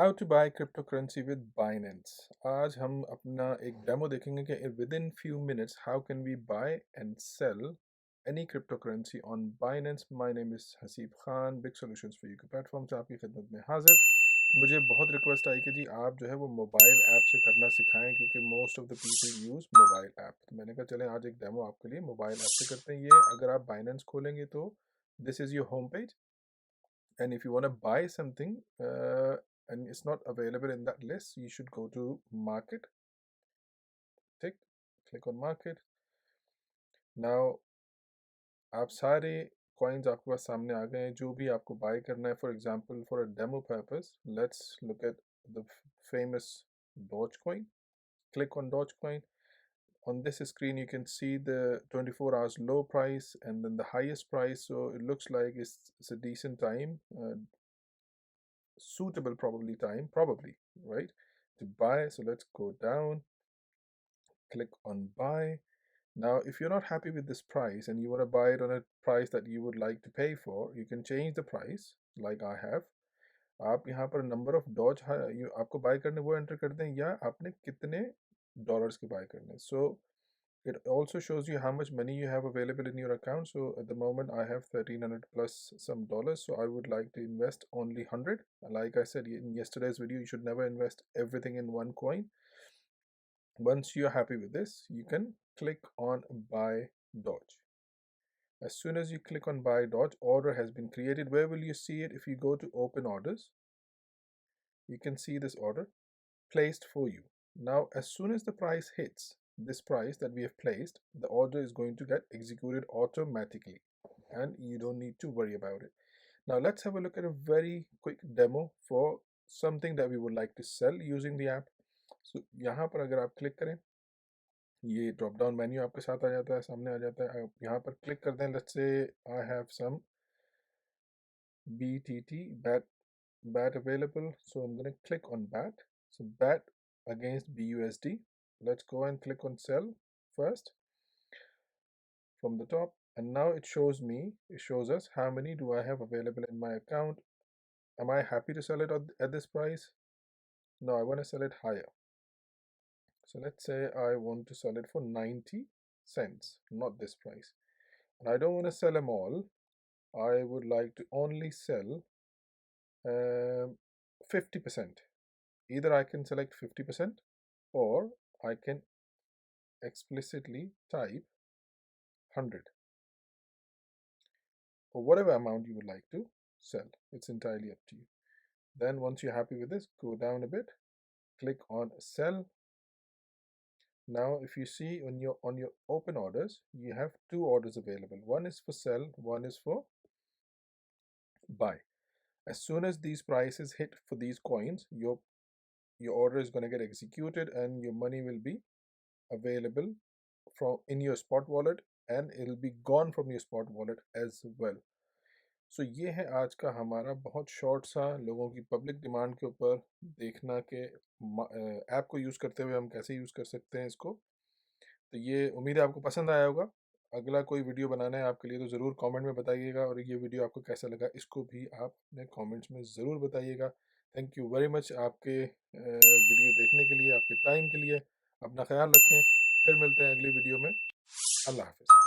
How to buy cryptocurrency with Binance. आज हम अपना एक डेमो देखेंगे कि within few minutes how can we buy and sell any cryptocurrency on Binance. My name is Haseeb Khan, big solutions for you के platform से आपकी खिदमत में हाजिर। मुझे बहुत रिक्वेस्ट आई कि जी आप जो है वो मोबाइल ऐप से करना सिखाएं, क्योंकि most of the people use mobile app. तो मैंने कहा चलें आज एक डेमो आपके लिए मोबाइल ऐप से करते हैं। ये अगर आप बाइनेंस खोलेंगे तो this is your home page, and if you want to buy something and it's not available in that list, you should go to market, click on market. Now आप सारे कॉइन्स आपके पास सामने आ गए हैं जो भी आपको बाय करना है। For example, for a demo purpose, let's look at the famous Doge coin. Click on Doge coin. On this screen you can see the 24 hours low price and then the highest price, so it looks like it's a decent time, suitable probably right, to buy. So let's go down, click on buy. Now if you're not happy with this price and you want to buy it on a price that you would like to pay for, you can change the price like I have. आप यहाँ पर number of Dodge आपको bye करने वो enter कर दें, या आपने कितने डॉलर्स के बाय करने। सो it also shows you how much money you have available in your account. So at the moment I have 1300 plus some dollars, so I would like to invest only 100. Like I said in yesterday's video, you should never invest everything in one coin. Once you're happy with this, you can click on buy Doge. As soon as you click on buy Doge, order has been created. Where will you see it? If you go to open orders, you can see this order placed for you. Now as soon as the price hits this price that we have placed, the order is going to get executed automatically and you don't need to worry about it. Now let's have a look at a very quick demo for something that we would like to sell using the app. So यहाँ पर अगर आप click करें, ये drop down menu आपके साथ आ जाता है, सामने आ जाता है। आप यहाँ पर क्लिक कर दें, let's say I have some BTT BAT available, so I'm going to click on BAT. So BAT against BUSD. Let's go and click on sell first from the top, and now it shows us how many do I have available in my account. Am I happy to sell it at this price? No, I want to sell it higher. So let's say I want to sell it for 90 cents, not this price. And I don't want to sell them all. I would like to only sell 50%. Either I can select 50% or I can explicitly type 100 or whatever amount you would like to sell. It's entirely up to you. Then once you're happy with this, go down a bit, click on sell. Now if you see on your open orders, you have two orders available. One is for sell, one is for buy. As soon as these prices hit for these coins, your order is going to get executed and your money will be available from in your spot wallet, and it'll be gone from your spot wallet as well. सो ये है आज का हमारा बहुत short सा लोगों की public demand के ऊपर देखना कि ऐप को यूज़ करते हुए हम कैसे यूज़ कर सकते हैं इसको। तो ये उम्मीद है आपको पसंद आया होगा। अगला कोई वीडियो बनाना है आपके लिए तो ज़रूर कमेंट में बताइएगा, और ये वीडियो आपको कैसा लगा इसको भी आप अपने कमेंट्स में ज़रूर बताइएगा। थैंक यू वेरी मच आपके वीडियो देखने के लिए, आपके टाइम के लिए। अपना ख्याल रखें, फिर मिलते हैं अगली वीडियो में। अल्लाह हाफ़िज़।